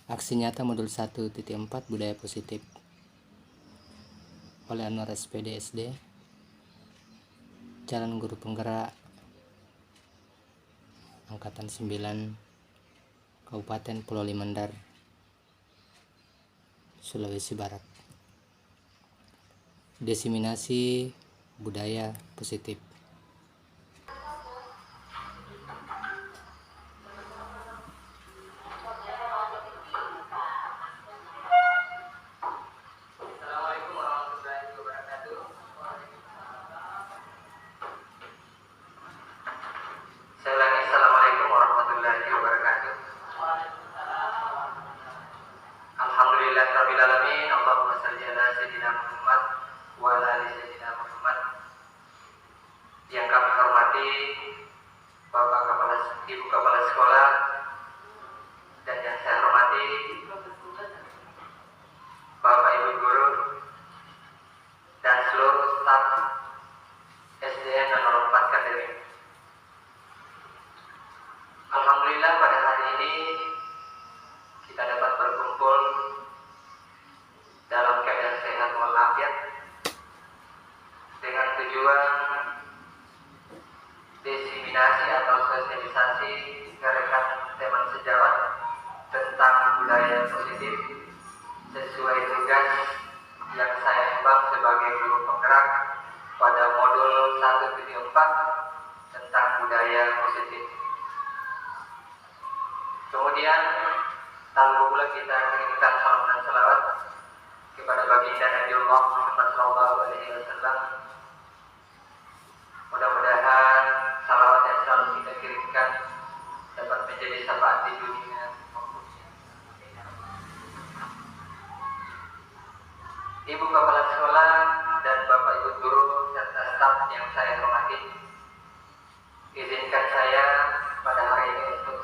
Aksi nyata modul 1.4 budaya positif oleh Anwar SPD SD, calon guru penggerak angkatan 9 Kabupaten Pulau Limandar, Sulawesi Barat. Diseminasi budaya positif. Saya ulangi, Assalamualaikum warahmatullahi wabarakatuh. Alhamdulillahirabbil alamin. Allahumma shalli ala sayyidina Muhammad wa ala ali sayyidina Muhammad. Yang kami hormati Ibu Kepala Sekolah, dan yang saya hormati Bapak Ibu Guru dan seluruh staf SDN dan 04 Akademi. Alhamdulillah pada hari ini kita dapat berkumpul dalam keadaan sehat walafiat dengan tujuan diseminasi atau sosialisasi ke rekan teman sejawat tentang budaya positif sesuai tugas yang saya emban sebagai guru penggerak pada modul 1.4 tentang budaya positif. Kemudian tak lupa pula kita mengirimkan salam dan salawat kepada baginda Nabiullah Muhammad SAW. Mudah-mudahan salawat yang selalu kita kirimkan dapat menjadi syafaat di dunia maupun di akhirat. Ibu Kepala Sekolah dan Bapak Ibu Guru serta staf yang saya hormati, izinkan saya pada hari ini untuk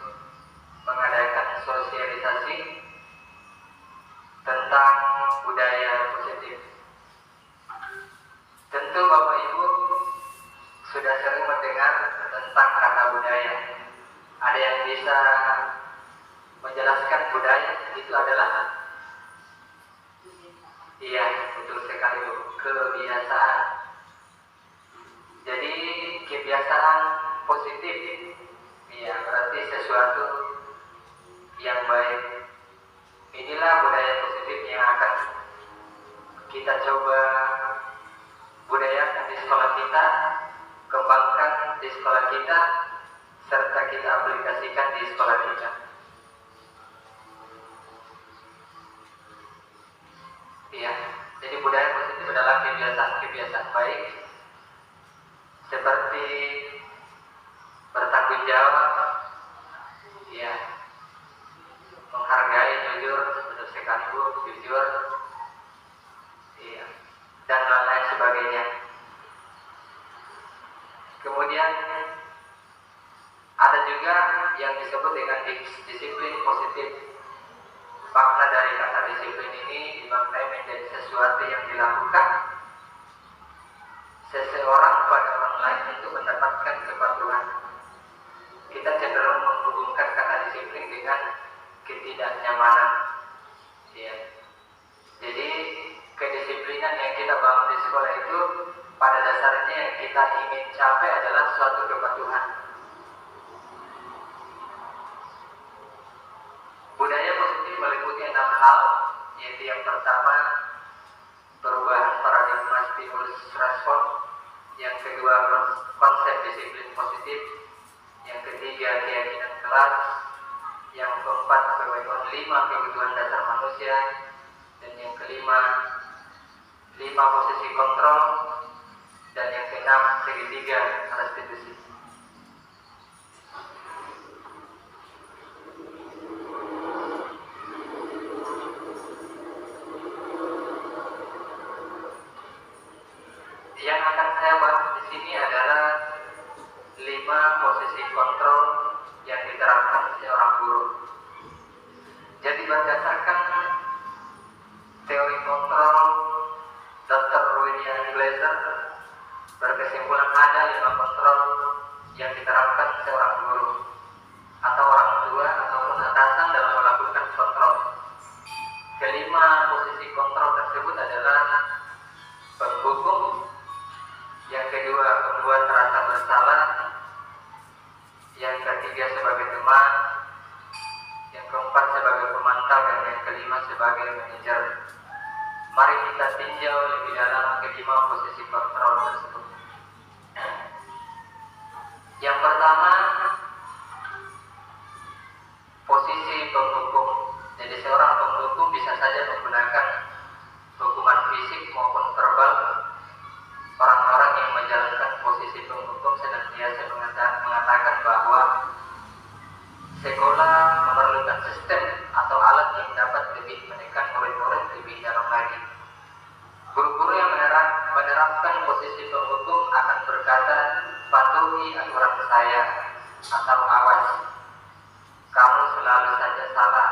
mengadakan sosialisasi tentang budaya positif. Tentu Bapak Ibu sudah sering mendengar tentang kata budaya. Ada yang bisa menjelaskan budaya itu adalah? Iya, betul sekali Bu, kebiasaan. Jadi kebiasaan positif, iya, berarti sesuatu yang baik. Inilah budaya positif yang akan kita coba budayakan di sekolah kita, kembangkan di sekolah kita, serta kita aplikasikan di sekolah kita. Iya, jadi budaya positif adalah kebiasaan-kebiasaan baik seperti bertanggung jawab, ya, menghargai, jujur, betul sekali Bu, jujur, iya, dan lain-lain sebagainya. Kemudian ada juga yang disebut dengan disiplin positif. Makna dari kata disiplin ini dimaknai menjadi sesuatu yang dilakukan seseorang pada orang lain untuk mendapatkan kepatuhan. Kita cenderung menghubungkan kata disiplin dengan ketidaknyamanan, ya. Jadi kedisiplinan yang kita bangun di sekolah itu pada dasarnya yang kita ingin capai adalah suatu kepatuhan. Budaya positif meliputi 6 hal, yaitu yang pertama perubahan paradigma stimulus respon, yang kedua konsep disiplin positif, yang ketiga keyakinan kelas, yang keempat pemenuhan 5 kebutuhan dasar manusia, dan yang kelima 5 posisi kontrol, dan yang keenam segitiga restitusi. Yang akan saya bahas di sini adalah 5 posisi kontrol yang diterapkan seorang guru. Jadi berdasarkan teori kontrol Dr. William Glaser berkesimpulan ada 5 kontrol yang diterapkan seorang guru atau orang tua ataupun atasan dalam melakukan kontrol. bersalah, yang ketiga sebagai teman, yang keempat sebagai pemantau, dan yang kelima sebagai manajer. Mari kita tinjau lebih dalam kelima posisi kontrol tersebut. Yang pertama, posisi penghukum. Jadi seorang penghukum bisa saja menggunakan hukuman fisik maupun verbal. Orang-orang yang menjalankan posisi penghukum senantiasa mengatakan bahwa sekolah memerlukan sistem atau alat yang dapat lebih menekan murid-murid lebih dalam lagi. Guru-guru yang menerapkan posisi penghukum akan berkata, patuhi aturan saya, atau awas, kamu selalu saja salah,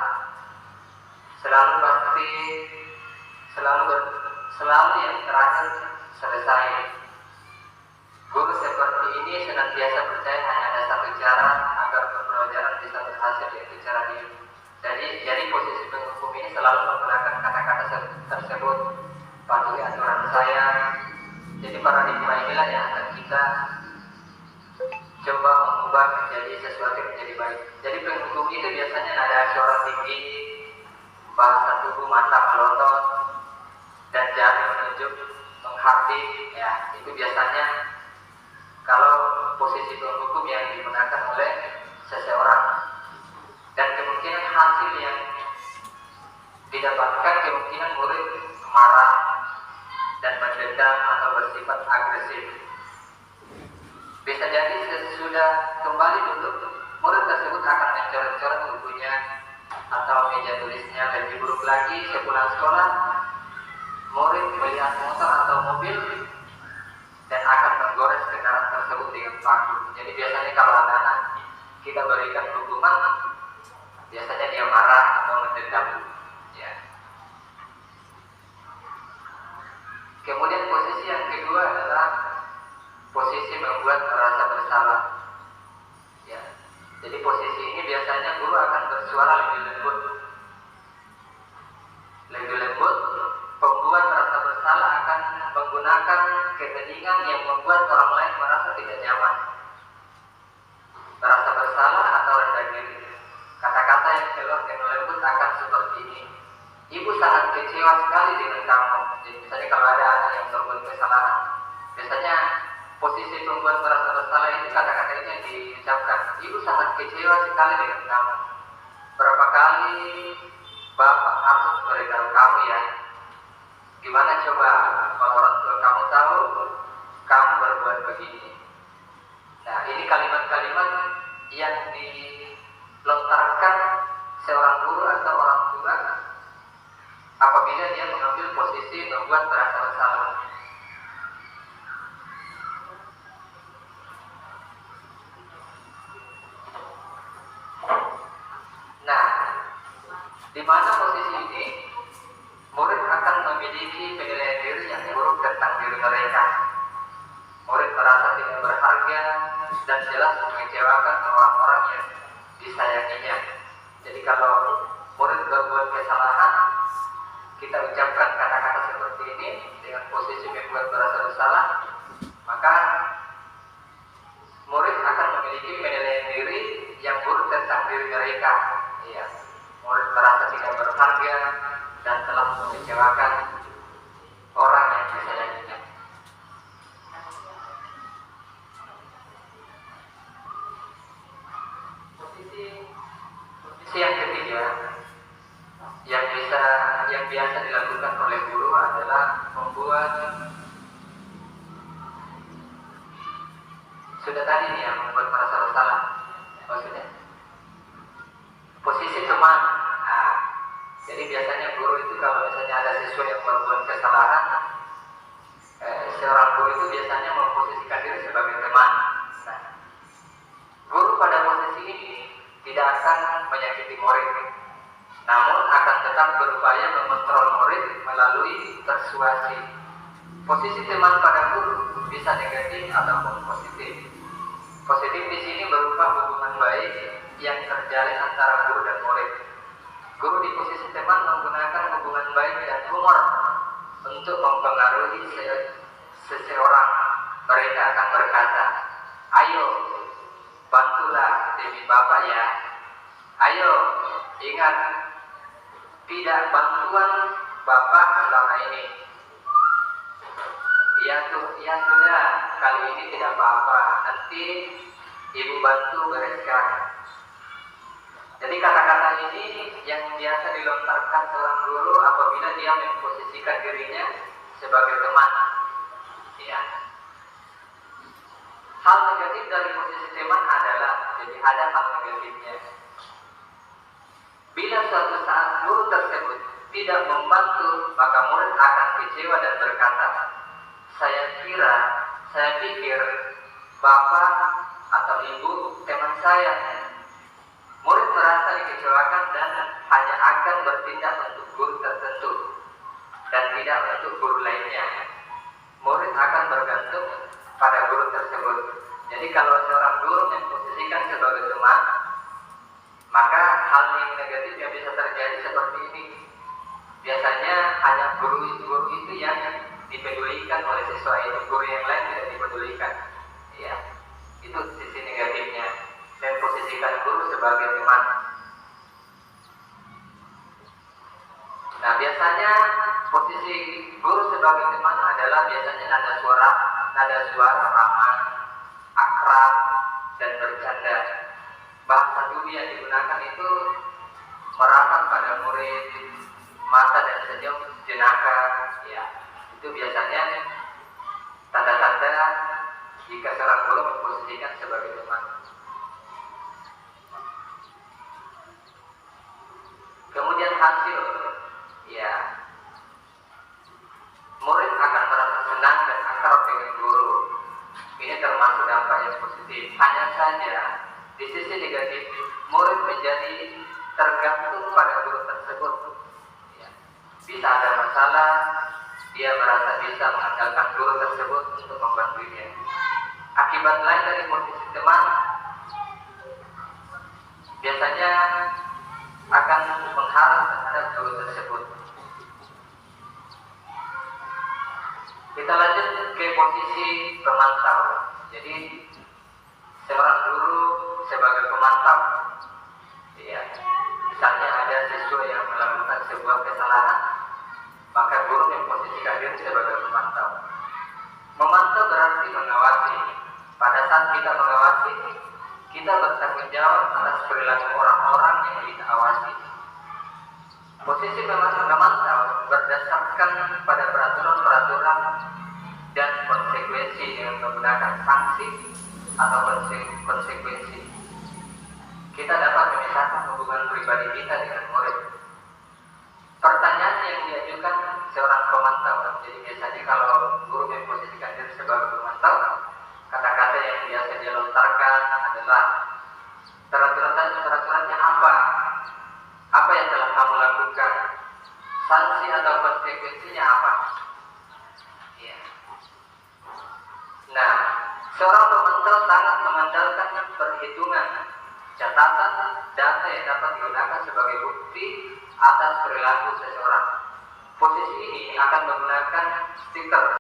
selalu yang terakhir selesai. Guru seperti ini senantiasa percaya hanya ada satu cara agar pembelajaran bisa berhasil, yaitu cara diri. Jadi posisi penghukum ini selalu menggunakan kata-kata tersebut, patuhi aturan saya. Jadi paradigma inilah yang akan kita coba mengubah menjadi sesuatu yang menjadi baik. Jadi penghukum itu biasanya ada suara tinggi, bahasa tubuh mata melotot, dan jari menunjuk menghati. Ya, itu biasanya kalau posisi penghukum yang digunakan oleh seseorang. Dan kemungkinan hasil yang didapatkan, kemungkinan murid marah dan mendendam atau bersifat agresif. Bisa jadi sesudah kembali duduk, murid tersebut akan mencoret-coret bukunya atau meja tulisnya. Lebih buruk lagi, sepulang sekolah, murid melihat motor atau mobil dan akan menggores kendaraan tersebut dengan paku. Jadi biasanya kalau anak-anak kita berikan hukuman, biasanya dia marah atau mendendam. Ya. Kemudian posisi yang kedua adalah posisi membuat merasa bersalah. Ya. Jadi posisi ini biasanya guru akan bersuara lebih lembut. Pembuat merasa bersalah akan menggunakan keteningan yang membuat orang lain merasa tidak nyaman. Merasa bersalah atau rendah diri. Kata-kata yang keluar dengan lembut akan seperti ini. Ibu sangat kecewa sekali dengan kamu. Jadi misalnya kalau ada anak yang berbuat kesalahan, biasanya posisi pembuat merasa bersalah itu kata-kata ini yang diucapkan. Ibu sangat kecewa sekali dengan kamu. Berapa kali Bapak harus memberitahu kamu ya. Gimana coba kalau orang tua kamu tahu kamu berbuat begini. Nah, ini kalimat-kalimat yang dilontarkan seorang guru atau orang tua apabila dia mengambil posisi membuat merasa bersalah. Nah, di mana posisi ini murid akan memiliki penilaian diri yang buruk tentang diri mereka. Murid merasa tidak berharga dan jelas mengecewakan orang-orang yang disayanginya. Jadi kalau murid berbuat kesalahan, kita ucapkan kata-kata seperti ini dengan posisi membuat merasa bersalah, maka murid akan memiliki penilaian diri yang buruk tentang diri mereka. Iya. Murid merasa tidak berharga dan telah mengecewakan orang yang disayanginya. Posisi yang ketiga yang biasa dilakukan oleh guru adalah membuat, sudah tadi nih yang membuat merasa bersalah. Maksudnya posisi teman. Nah, jadi biasanya guru itu kalau misalnya ada siswa yang berbuat kesalahan, seorang guru itu biasanya memposisikan diri sebagai teman. Nah, guru pada posisi ini tidak akan menyakiti murid, namun akan tetap berupaya mengontrol murid melalui persuasi. Posisi teman pada guru bisa negatif ataupun positif. Positif di sini berupa hubungan baik yang terjalin antara guru dan murid. Guru di posisi teman menggunakan hubungan baik dan humor untuk mempengaruhi seseorang. Mereka akan berkata, Bapak ya. Ayo, ingat, tidak bantuan Bapak selama ini. Ya sudah, kali ini tidak apa-apa. Nanti Ibu bantu bereskan. Jadi kata-kata ini yang biasa dilontarkan seorang guru apabila dia memposisikan dirinya sebagai teman. Ya. Hal negatif dari posisi teman adalah, jadi ada hal negatifnya. Bila suatu saat guru tersebut tidak membantu, maka murid akan kecewa dan berkata, saya pikir Bapak atau Ibu teman saya. Murid merasa dikecewakan dan hanya akan bertindak untuk guru tertentu dan tidak untuk guru lainnya. Murid akan bergantung pada guru tersebut. Jadi kalau seorang guru memposisikan sebagai teman, maka hal yang negatif yang bisa terjadi seperti ini. Biasanya hanya guru itu yang dipedulikan oleh siswa itu, guru yang lain tidak dipedulikan. Ya, itu sisi negatifnya. Memposisikan guru sebagai teman. Nah, biasanya posisi guru sebagai teman adalah biasanya nada suara ramah, akrab, dan bercanda. Bahasa tubuh yang digunakan itu merapat pada murid, mata dan senyum jenaka. Ya, itu biasanya tanda-tanda jika seorang guru memposisikan sebagai teman. Kemudian hasil, ya, murid akan merasa senang dan akrab dengan guru. Ini termasuk dampak yang positif. Hanya saja di sisi negatif, murid menjadi tergantung pada guru tersebut. Ya. Bisa ada masalah, dia merasa bisa mengandalkan guru tersebut untuk membantunya. Akibat lain dari posisi teman, biasanya akan mengharap terhadap guru tersebut. Kita lanjut ke posisi pemantau. Jadi seorang guru sebagai pemantau. Ya, misalnya ada siswa yang melakukan sebuah kesalahan, maka guru memposisikan diri sebagai pemantau. Memantau berarti mengawasi. Pada saat kita mengawasi, kita bertanggung jawab atas perilaku orang-orang yang kita awasi. Posisi memantau berdasarkan pada peraturan-peraturan dan konsekuensi dengan menggunakan sanksi atau konsekuensi. Kita dapat memisahkan hubungan pribadi kita dengan murid. Pertanyaan yang diajukan seorang pemantau. Jadi biasanya kalau guru memposisikan diri sebagai pemantau, kata-kata yang biasa dia lontarkan adalah peraturannya apa? Apa yang telah kamu lakukan? Sanksi atau konsekuensinya apa? Ya. Nah, seorang pemantau sangat mengandalkan perhitungan, catatan, data yang dapat digunakan sebagai bukti atas perilaku seseorang. Posisi ini akan menggunakan stiker.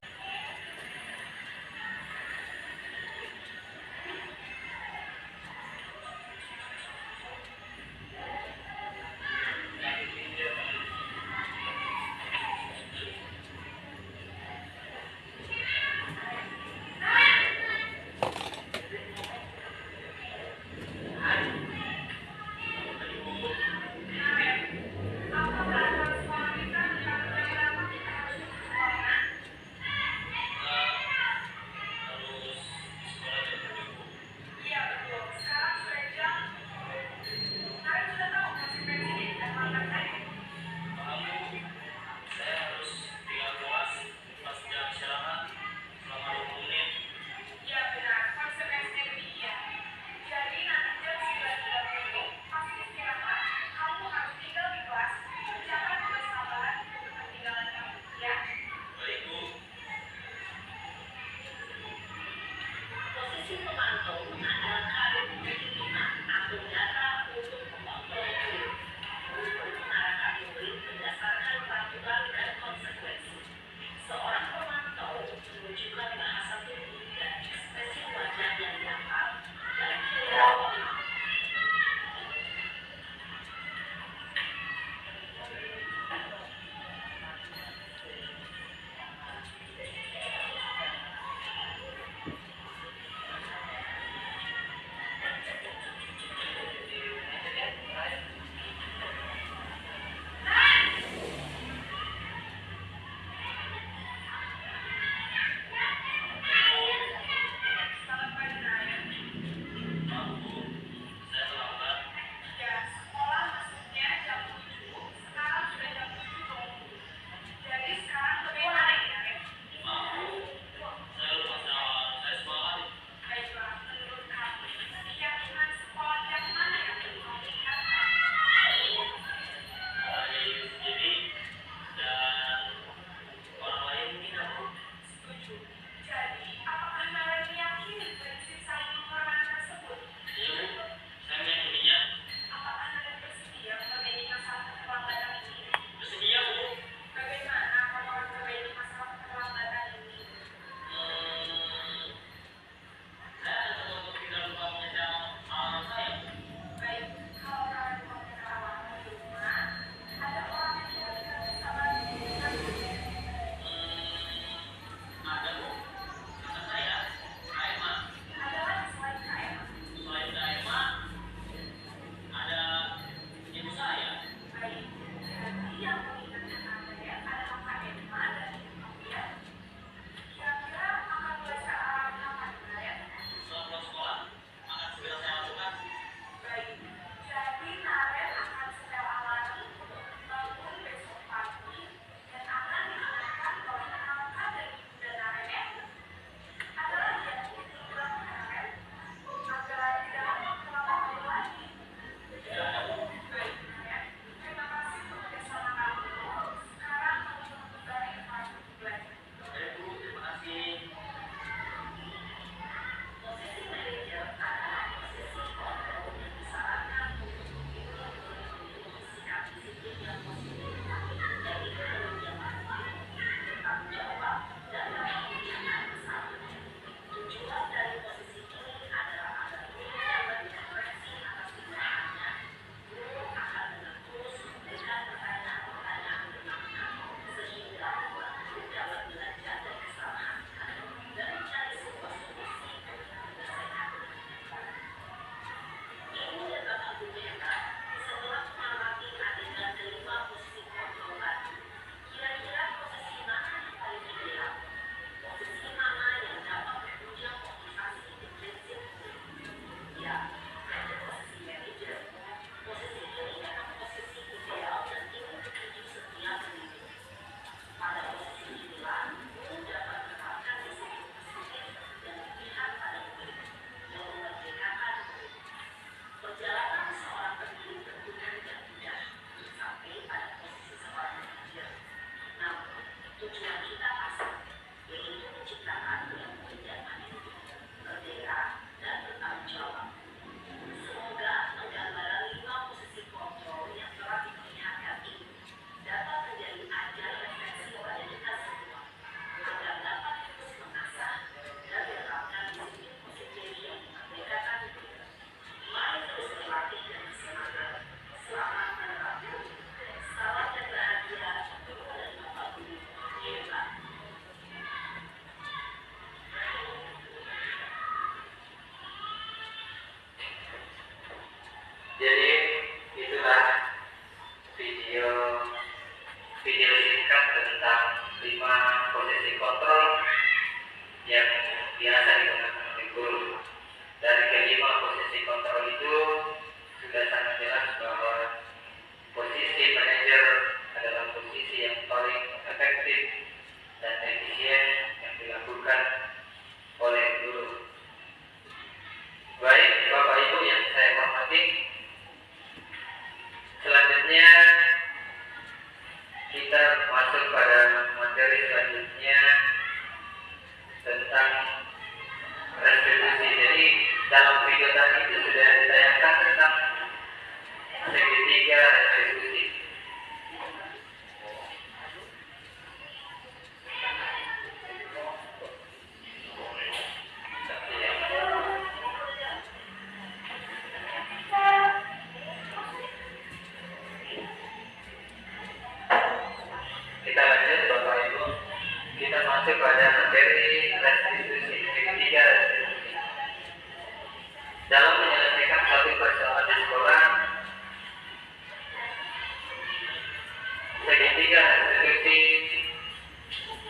positif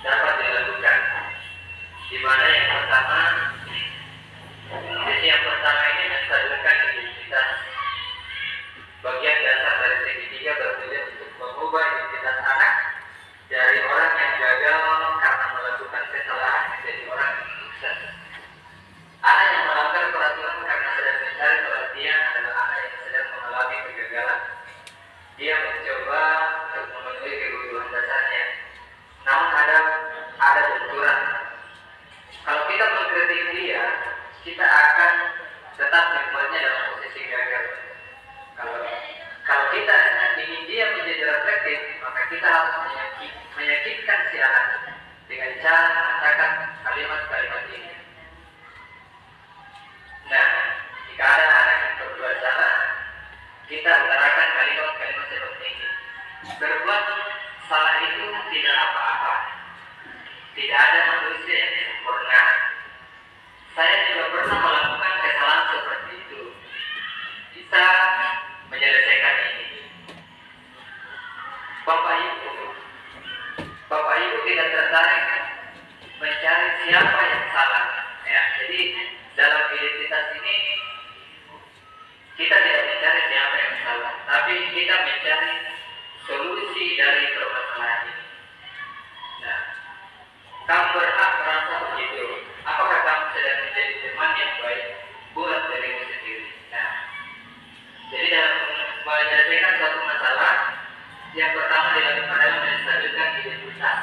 dapat dilakukan, di mana yang pertama, sesi yang pertama ini menstabilkan identitas. Bagian dasar dari segitiga bertujuan untuk mengubah identitas anak dari orang yang gagal karena melakukan kesalahan menjadi orang yang sukses. Anak yang melanggar peraturan karena sedang mencari perhatian adalah anak yang sedang mengalami kegagalan. Dia mencoba untuk memenuhi kebutuhan dasarnya, namun ada benturan. Kalau kita mengkritik dia, kita akan tetap membuatnya dalam posisi gagal. Kalau kita ingin dia menjadi reflektif, maka kita harus meyakinkan si anak dengan cara mengatakan kalimat-kalimat ini. Nah, jika ada anak yang berbuat salah, kita utarakan kalimat-kalimat seperti ini. Berbuat salah itu tidak apa-apa. Tidak ada manusia yang sempurna. Saya juga pernah melakukan kesalahan seperti itu. Kita menyelesaikan ini. Bapak Ibu tidak tertarik mencari siapa yang salah. Ya, jadi dalam identitas ini kita tidak mencari siapa yang salah, tapi kita mencari solusi dari permasalahan ini. Nah, kamu berhak merasa begitu. Apakah kamu sedang menjadi teman yang baik buat dirimu sendiri? Nah, jadi dalam menyelesaikan suatu masalah, yang pertama dilakukan adalah menstabilkan identitas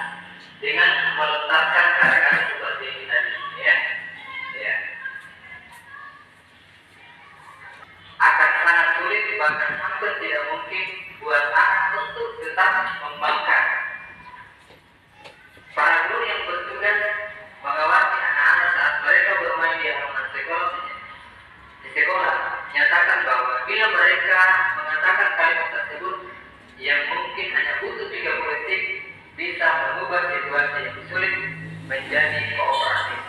dengan meletakkan kata-kata seperti ini tadi, ya. Akan sangat sulit, bahkan hampir tidak mungkin buat anak untuk tetap membangkang. Para guru yang bertugas mengawasi anak-anak saat mereka bermain di halaman sekolah menyatakan bahwa bila mereka mengatakan kalimat tersebut yang mungkin hanya butuh 30 detik, bisa mengubah situasi yang sulit menjadi kooperatif.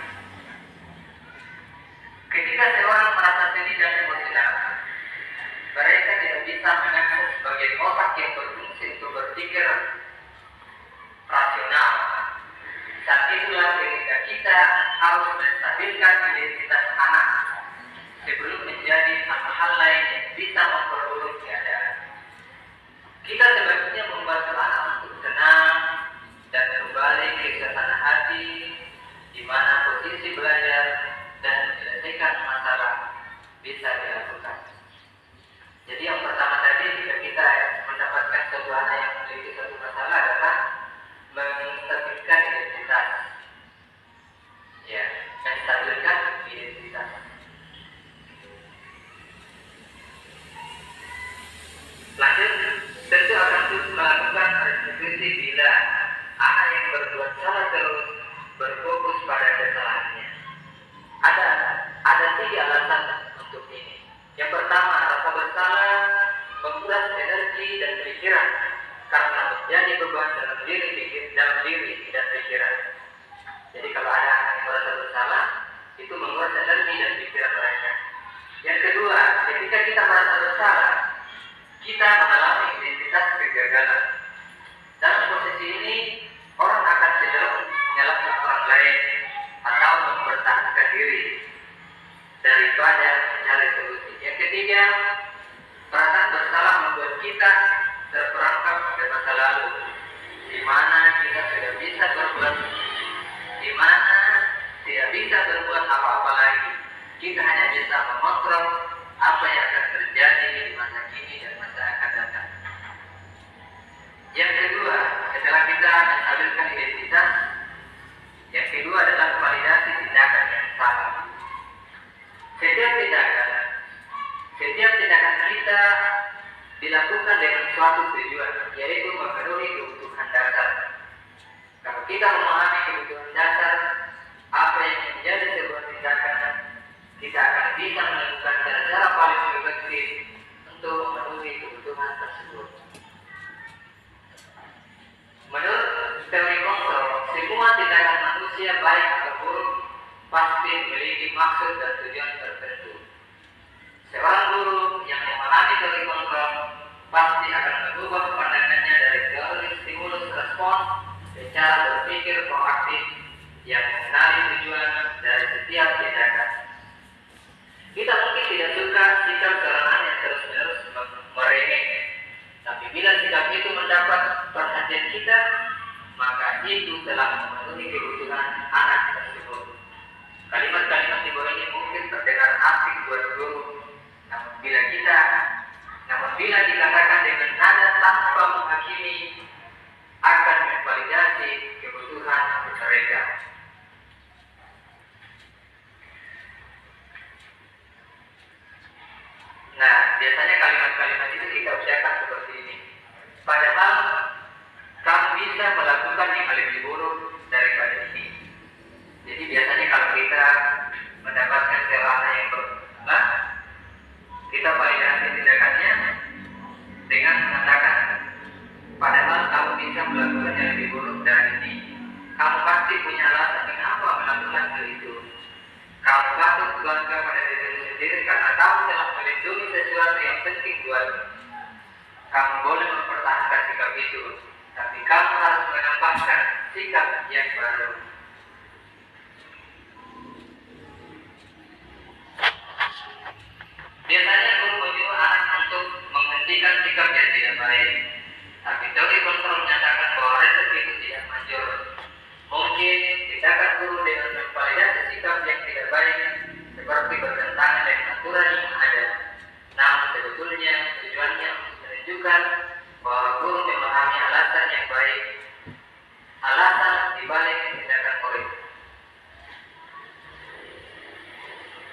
Ketika seorang merasa sedih dan emosional, mereka tidak bisa mengakses bagian otak yang berfungsi untuk berpikir rasional. Saat itulah ketika kita harus menstabilkan identitas anak sebelum menjadi hal-hal lain yang bisa memperburuk keadaan. Kita sebaiknya membantu anak untuk tenang dan kembali ke suasana hati, di mana posisi belajar dan menyelesaikan masalah bisa dilakukan. Jadi yang pertama tadi, jika kita mendapatkan suatu anak yang memiliki suatu masalah adalah menstabilkan identitas. Ya, menstabilkan identitas. Lanjut, tentu akan terus melakukan restitusi bila anak yang berbuat salah terus berfokus pada kesalahannya. Ada 3 alasan untuk ini. Yang pertama, rasa bersalah menguras energi dan pikiran karena menjadi beban dalam diri dan pikiran. Jadi kalau ada anak yang merasa bersalah, itu menguras energi dan pikiran mereka. Yang kedua, ketika kita merasa bersalah, kita mengalami identitas kegagalan. Dalam posisi ini, orang akan cenderung menyalahkan orang lain atau mempertahankan diri daripada mencari solusi. Yang ketiga, perasaan bersalah membuat kita terperangkap pada masa lalu, di mana kita tidak bisa berbuat apa-apa lagi. Kita hanya bisa mengontrol apa yang akan terjadi di masa kini dan masa akan datang. Yang kedua, setelah kita menstabilkan identitas, yang kedua adalah validasi tindakan yang salah. Setiap tindakan kita dilakukan dengan suatu tujuan, yaitu memenuhi kebutuhan dasar. Kalau kita memahami kebutuhan dasar, apa yang menjadi sebuah tindakan, kita akan bisa melakukan cara-cara paling efektif untuk memenuhi kebutuhan tersebut. Menurut teori kontrol, semua tindakan manusia baik atau buruk pasti memiliki maksud dan tujuan tertentu. Seorang guru yang memahami teori kontrol pasti akan mengubah pandangannya dari teori stimulus respons cara berpikir proaktif yang mengenali tujuan dari setiap tindakan. Kita mungkin tidak suka sikap seorang yang terus-menerus meremehkan, tapi bila sikap itu mendapat perhatian kita, maka itu telah memenuhi kebutuhan anak tersebut. Kalimat-kalimat di bawah ini mungkin terdengar asing buat guru, namun bila dikatakan dengan nada tanpa menghakimi, akan memvalidasi kebutuhan mereka. Nah, biasanya kalimat-kalimat itu kita ucapkan seperti ini. Padahal kamu bisa melakukan yang lebih buruk daripada ini. Jadi biasanya kalau kita mendapatkan celana yang berbeda, kita validasi tindakannya dengan mengatakan, padahal kamu bisa melakukan yang lebih buruk dari ini. Kamu pasti punya alasan mengapa melakukan hal itu. Kamu patut bangga pada diri sendiri karena kamu telah melindungi sesuatu yang penting buatmu. Kamu boleh mempertahankan sikap itu, tapi kamu harus menambahkan sikap yang baru. Biasanya guru menyuruh anak untuk menghentikan sikap yang tidak baik, tapi teori kontrol menyatakan bahwa resep itu tidak manjur. Mungkin tindakan guru dengan memvalidasi sikap yang tidak baik seperti bertentangan dengan aturan yang ada. Namun sebetulnya tujuannya untuk menunjukkan bahwa guru memahami alasan yang baik, alasan dibalik tindakan murid.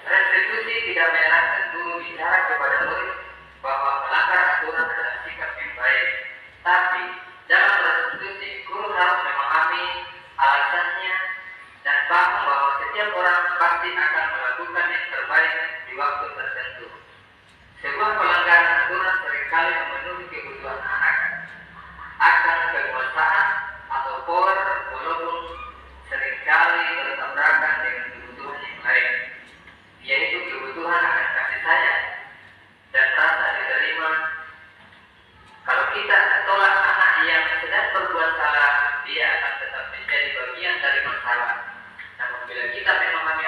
Restitusi tidak menyerahkan guru bicara kepada murid bahwa melanggar aturan adalah sikap yang baik, tapi dalam restitusi guru harus memahami alasannya dan paham bahwa setiap orang pasti akan melakukan yang terbaik di waktu tertentu. Sebuah pelanggaran aturan seringkali memenuhi kebutuhan anak akan kekuasaan atau power, walaupun seringkali bertabrakan dengan kebutuhan yang lain, yaitu kebutuhan akan kasih sayang dan rasa diterima. Kalau kita tolak anak yang sedang berbuat salah, dia akan tetap menjadi bagian dari masalah. Namun bila kita memahami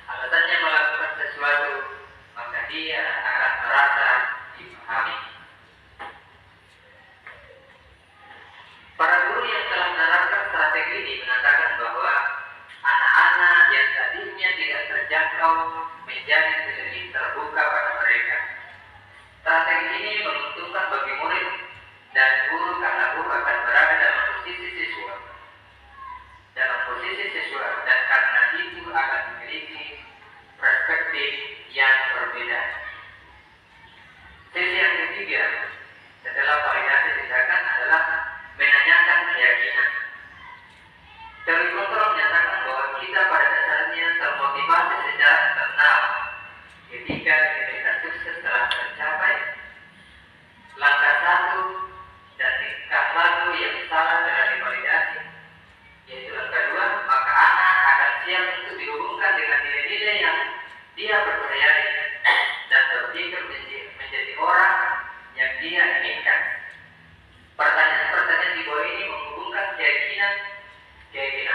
alasannya melakukan sesuatu, maka dia akan merasa dipahami. Para guru yang telah menerapkan strategi ini mengatakan bahwa anak-anak yang tadinya tidak terjangkau menjadi lebih terbuka pada mereka. Strategi ini menguntungkan bagi murid dan guru karena guru akan berada dalam posisi siswa dan karena itu akan memiliki perspektif yang berbeda. Sisi yang ketiga setelah validasi tindakan adalah menanyakan keyakinan. Teori kontrol menyatakan bahwa kita pada dasarnya termotivasi secara internal ketika sukses telah tercapai. Langkah satu dan tingkah laku yang salah telah divalidasi, yaitu langkah dua, maka anak akan siap untuk dihubungkan dengan nilai-nilai yang dia percayai dan berpikir menjadi orang yang dia inginkan. Pertanyaan-pertanyaan di bawah ini menghubungkan keyakinan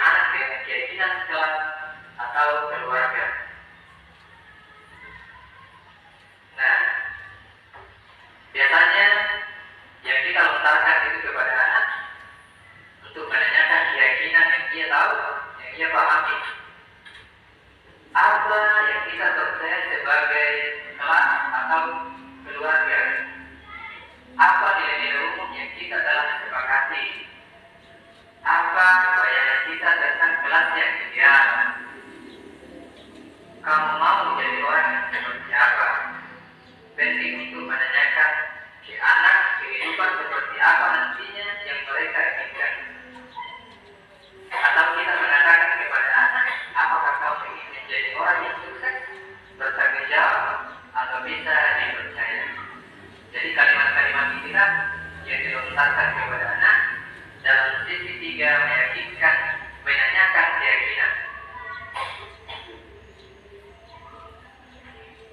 anak dengan keyakinan kelas atau keluarga. Nah, biasanya yang kita lontarkan itu kepada anak untuk menanyakan keyakinan yang dia tahu, yang dia pahami. Apa yang kita percaya sebagai kelas atau keluarga? Apa nilai-nilai umum yang kita telah sepakati? Apa bayangan kita tentang kelas yang ideal? Kamu mau menjadi orang yang seperti apa? Penting untuk menanyakan ke anak kehidupan seperti apa nantinya yang mereka inginkan. Atau kita mengatakan kepada anak, apakah kau ingin menjadi orang yang sukses, bertanggung jawab, atau bisa dipercaya? Jadi kalimat-kalimat inilah yang dilontarkan kepada anak dalam sisi tiga meyakinkan, menanyakan keyakinan.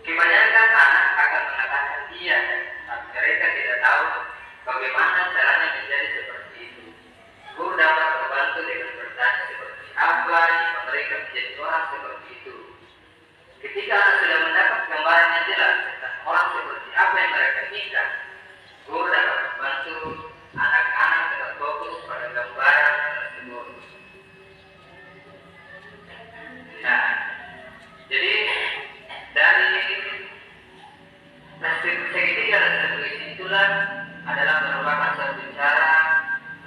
Kebanyakan anak akan mengatakan iya, tapi mereka tidak tahu bagaimana caranya menjadi seperti itu. Guru dapat berdoa jika mereka menjadi orang seperti itu. Ketika anak sudah mendapat gambaran yang jelas tentang orang seperti apa yang mereka inginkan, guru dapat membantu anak-anak tetap fokus pada gambaran tersebut. Nah, jadi dari segitiga dan satu itulah adalah merupakan satu cara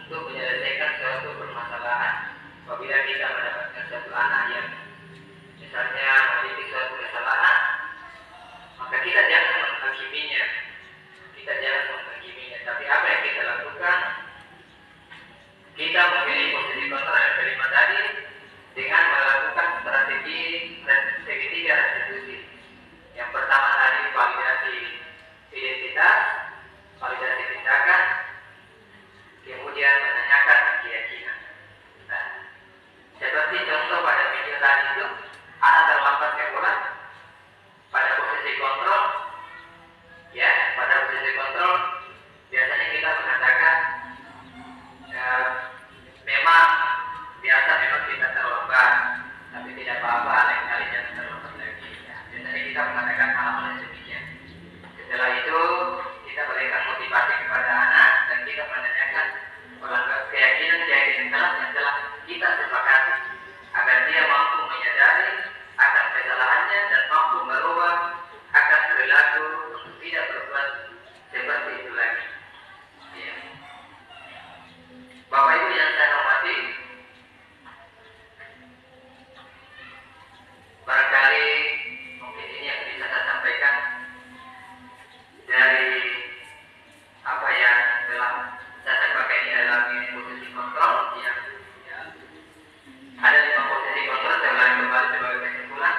untuk menyelesaikan suatu permasalahan. Apabila kita mendapatkan suatu anak yang misalnya memiliki suatu kesalahan, maka kita jangan menghakiminya. Tapi apa yang kita lakukan? Kita memilih posisi kontrol yang kelima tadi dengan melakukan strategi segitiga restitusi. Yang pertama tadi validasi identitas, validasi tindakan, kemudian menanyakan keyakinan. Nah, seperti contoh pada video tadi itu, anak terlambat ke sekolah pada posisi kontrol, ya, pada posisi kontrol biasanya kita mengatakan memang kita terlambat, tapi tidak apa-apa, lain kali jangan terlambat lagi. Ya, biasanya kita mengatakan hal-hal yang demikian. Setelah itu kita berikan motivasi kepada anak dan kita menanyakan keyakinan kelas yang telah kita sepakati agar dia mampu menyadari akan kesalahannya dan mampu merubah akan perilaku untuk tidak berbuat seperti itu lagi. Ya. Bapak Ibu yang saya hormati, barangkali mungkin ini yang bisa saya sampaikan dari apa yang telah saya pakai ini adalah posisi kontrol yang ada 5 posisi kontrol. Saya ulangi kembali sebagai kesimpulan,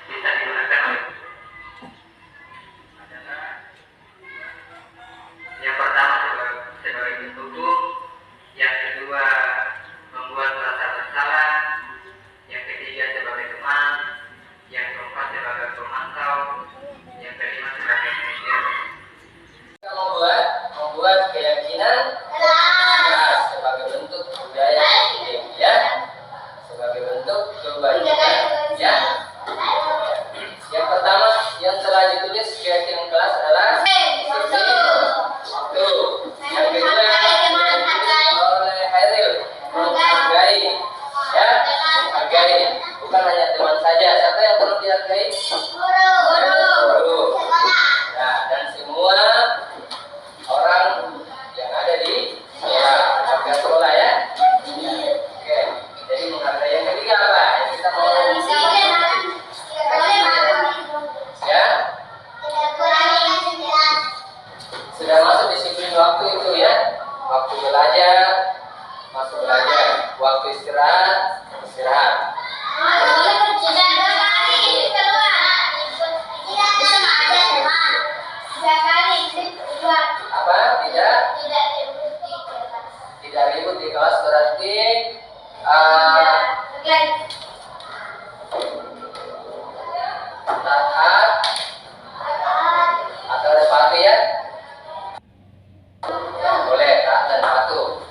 bisa digunakan oleh adalah yang pertama sebagai pendukung, yang kedua membuat merasa bersalah, yang ketiga sebagai teman, yang keempat sebagai pemantau, yang kelima sebagai manajer. Kita membuat keyakinan ya, sebagai bentuk budaya ya, sebagai bentuk kebajikan ya. Yang pertama yang telah ditulis keyakinan kelas adalah disiplin waktu. Yang kedua oleh Hairil, menghargai ya, menghargai bukan hanya teman saja. Siapa yang perlu dihargai? Guru. Nah, dan semua orang yang ada di sekolah, warga sekolah ya. Oke, jadi menghargai. Yang ketiga apa? Yang kita mau ya, sudah masuk disiplin waktu itu ya. Waktu belajar, masuk belajar. Waktu istirahat, istirahat. Apa? Tidak ribut di kelas berarti taat atau patuh ya. Boleh taat dan patuh.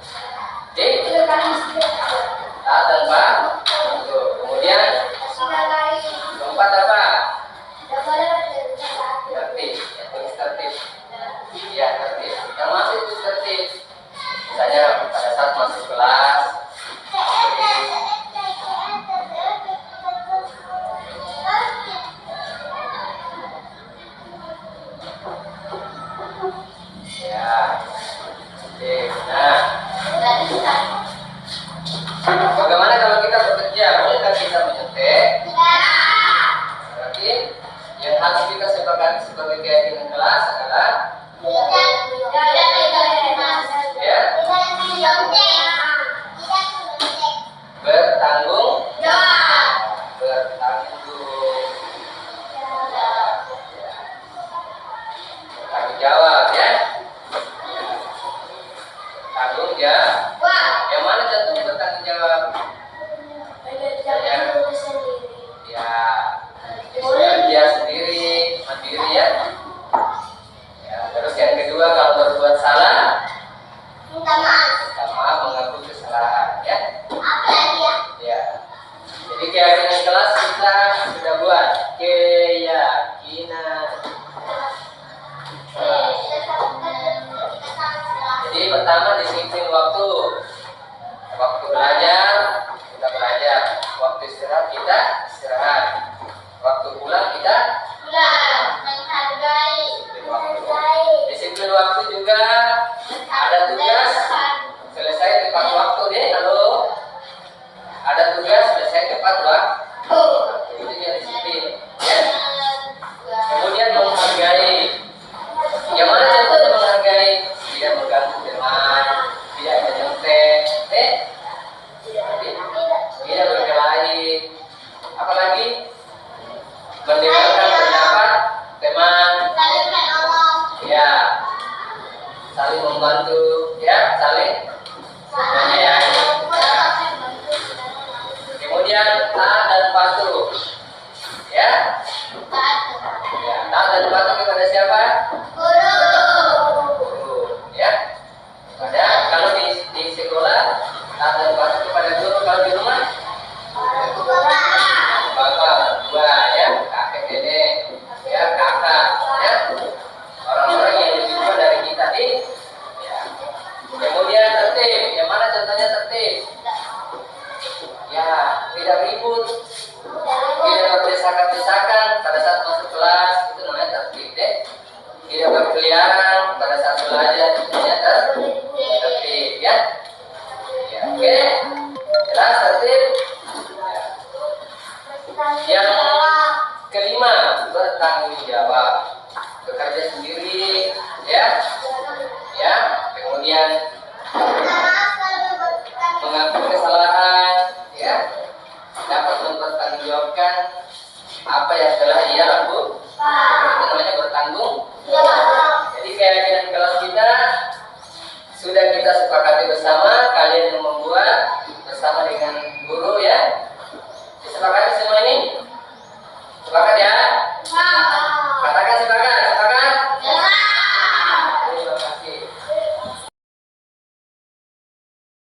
Taat dan patuh. Kemudian keempat apa? Tertib. Terus tertib. Ya, tertib. Yang masih itu tertib. Misalnya pada saat masuk kelas, ya. Oke, nah. Bagaimana kalau kita bekerja? Bolehkah kita menyetek? Berarti yang harus kita sepakati sebagai keyakinan kelas adalah ya, bertanggung jawab. Bertanggung jawab ya. Tanggung jawab. Yang mana contoh bertanggung jawab? Ya, dia sendiri, mandiri ya. Ya. Terus yang kedua, kalau berbuat salah, minta maaf, mengakui kesalahan ya. Apa lagi ya? waktu. Waktu belajar kita belajar, waktu istirahat kita istirahat, waktu pulang kita disiplin waktu juga. Ada tugas selesai tepat waktu deh. Halo, ada tugas selesai tepat waktu. Itu dia disiplin ya. Kemudian menghargai. Yang mana contohnya menghargai? Tidak mengganggu teman, tidak menyentuh, tidak berkelahi, apalagi mendengarkan pendapat teman, ya, saling membantu, ya, saling menyayangi. Kemudian taat dan patuh, ya, taat dan patuh kepada siapa? Guru, ya. Ada kalau di sekolah taat dan patuh kepada guru, kalau di rumah bapak, tua, ya, kakek, nenek, ya, kakak, ya, orang-orang yang lebih tua dari kita nih, ya. Kemudian tertib, yang mana contohnya tertib? Ya, tidak ribut, tidak berdesakan-desakan pada saat masuk kelas, itu namanya tertib, deh. Tidak berkeliaran pada saat belajar, itu namanya tertib, ya. Ya, oke, jelas tertib. Yang kelima, bertanggung jawab, bekerja sendiri, ya, ya. Kemudian mengakui kesalahan, ya, dapat mempertanggungjawabkan apa yang telah ia lakukan. Itu namanya bertanggung jawab. Jadi keyakinan kelas kita sudah kita sepakati bersama, kalian yang membuat bersama dengan guru, ya. Disepakati semua ini? Sepakat ya? Katakan sepakat.